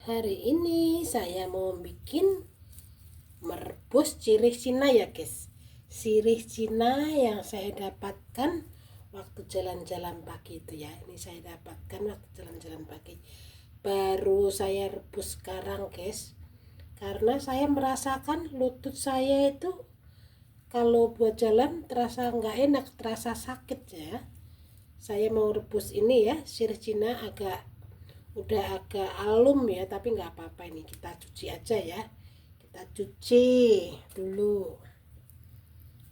Hari ini saya mau bikin merebus sirih Cina ya guys. Sirih Cina yang saya dapatkan waktu jalan-jalan pagi itu ya. Ini saya dapatkan waktu jalan-jalan pagi. Baru saya rebus sekarang guys. Karena saya merasakan lutut saya itu kalau buat jalan terasa nggak enak, terasa sakit ya. Saya mau rebus ini ya, sirih Cina udah agak alum ya, tapi nggak apa-apa, ini kita cuci aja ya. Kita cuci dulu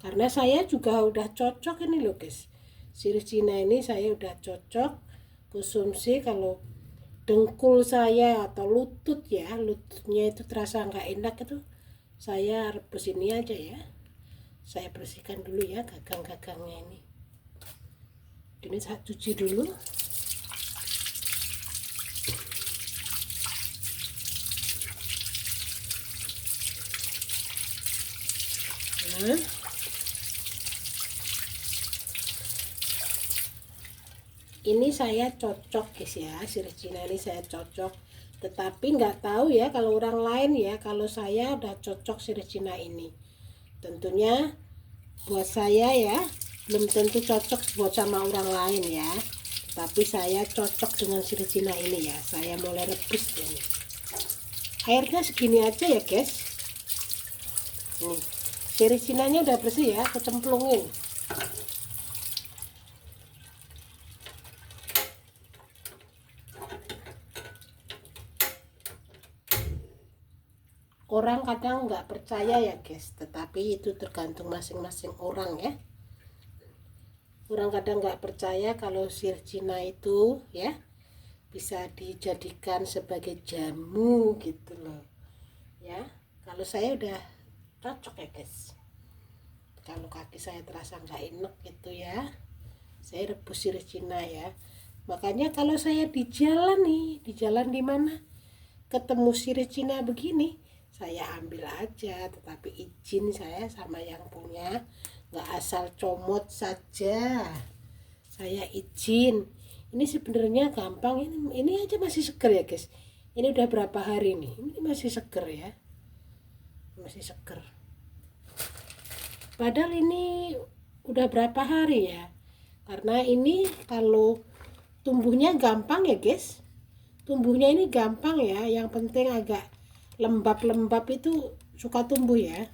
karena saya juga udah cocok ini loh guys, sirih Cina ini saya udah cocok konsumsi. Kalau dengkul saya atau lututnya itu terasa nggak enak, itu saya rebus ini aja ya. Saya bersihkan dulu ya gagang-gagangnya ini saya cuci dulu. Nah, ini saya cocok guys ya, sirih Cina ini saya cocok, tetapi nggak tahu ya kalau orang lain ya. Kalau saya udah cocok sirih Cina ini, tentunya buat saya ya belum tentu cocok buat sama orang lain ya, tapi saya cocok dengan sirih Cina ini ya. Saya mulai rebus ini, airnya segini aja ya guys. Nih, sirih Cinanya udah bersih ya, aku cemplungin. Orang kadang nggak percaya ya guys, tetapi itu tergantung masing-masing orang ya. Orang kadang nggak percaya kalau sirih Cina itu ya bisa dijadikan sebagai jamu gitu loh ya. Kalau saya udah cocok ya guys. Kalau kaki saya terasa nggak enak gitu ya, saya rebus sirih Cina ya. Makanya kalau saya di jalan nih, di jalan di mana ketemu sirih Cina begini, saya ambil aja, tetapi izin saya sama yang punya, nggak asal comot saja. Saya izin. Ini sebenarnya gampang, ini aja masih seger ya guys. Ini udah berapa hari nih, ini masih seger ya, masih seger. Padahal ini udah berapa hari ya, karena ini kalau tumbuhnya gampang ya guys, tumbuhnya ini gampang ya. Yang penting agak lembab-lembab itu suka tumbuh ya,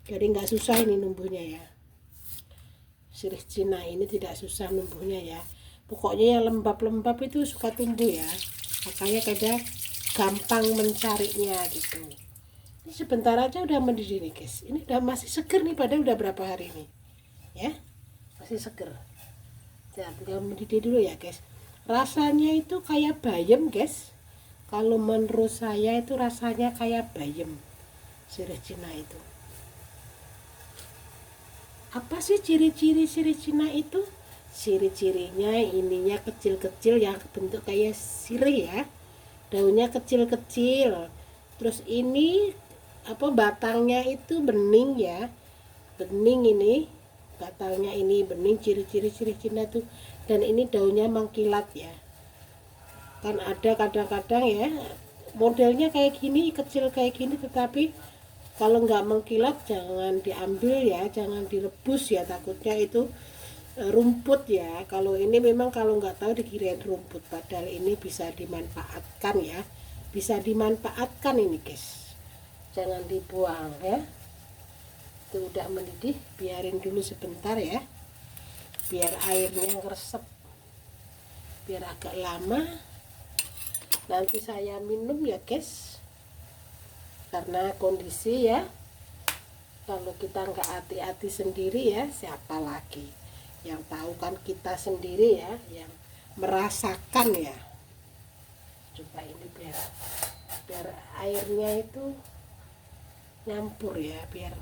jadi nggak susah ini numbuhnya ya. Sirih Cina ini tidak susah numbuhnya ya, pokoknya yang lembab-lembab itu suka tumbuh ya, makanya kadang gampang mencarinya gitu. Ini sebentar aja udah mendidih nih guys, ini udah masih seger nih, padahal udah berapa hari nih ya, masih seger. Nah, tinggal mendidih dulu ya guys. Rasanya itu kayak bayam guys, kalau menurut saya itu rasanya kayak bayam sirih Cina itu. Apa sih ciri-ciri sirih Cina itu? Ciri-cirinya ininya kecil-kecil yang bentuk kayak sirih ya, daunnya kecil-kecil. Terus ini batangnya itu bening ya, bening ini batangnya, ini bening. Ciri-ciri sirih Cina tuh. Dan ini daunnya mengkilat ya, kan ada kadang-kadang ya modelnya kayak gini, kecil kayak gini, tetapi kalau nggak mengkilat jangan diambil ya, jangan direbus ya, takutnya itu rumput ya. Kalau ini memang kalau nggak tahu dikirain rumput, padahal ini bisa dimanfaatkan ya, bisa dimanfaatkan ini guys, jangan dibuang ya. Itu udah mendidih, biarin dulu sebentar ya, biar airnya ngeresep, biar agak lama. Nanti saya minum ya guys, karena kondisi ya, kalau kita nggak hati-hati sendiri ya, siapa lagi yang tahu, kan kita sendiri ya yang merasakan ya. Coba ini biar airnya itu nyampur ya, biar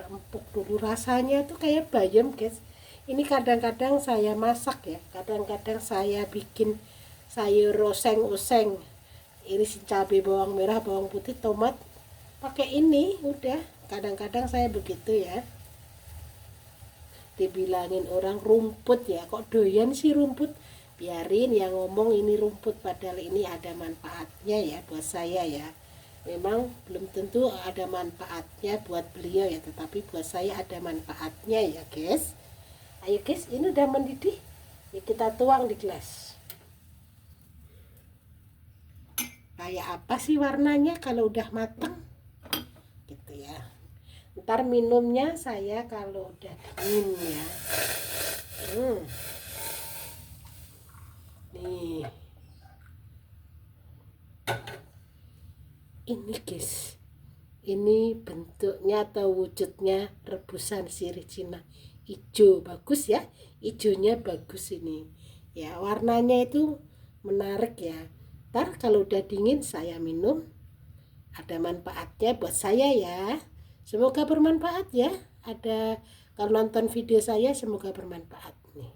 empuk dulu. Rasanya itu kayak bayam guys. Ini kadang-kadang saya masak ya, kadang-kadang saya bikin sayur oseng-oseng, irisin cabai, bawang merah, bawang putih, tomat, pakai ini udah. Kadang-kadang saya begitu ya. Dibilangin orang rumput ya, kok doyan sih rumput. biarin yang ngomong ini rumput, padahal ini ada manfaatnya ya buat saya ya. Memang belum tentu ada manfaatnya buat beliau ya, tetapi buat saya ada manfaatnya ya guys. Ayo guys, ini udah mendidih, ya kita tuang di gelas. Kayak apa sih warnanya kalau udah matang gitu ya. Ntar minumnya saya kalau udah dingin ya. Nih, ini guys, ini bentuknya atau wujudnya rebusan sirih Cina hijau, bagus ya, hijaunya bagus ini ya, warnanya itu menarik ya. Ntar kalau udah dingin saya minum, ada manfaatnya buat saya ya, semoga bermanfaat ya. Ada, kalau nonton video saya semoga bermanfaat nih.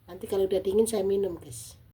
Nanti kalau udah dingin saya minum guys.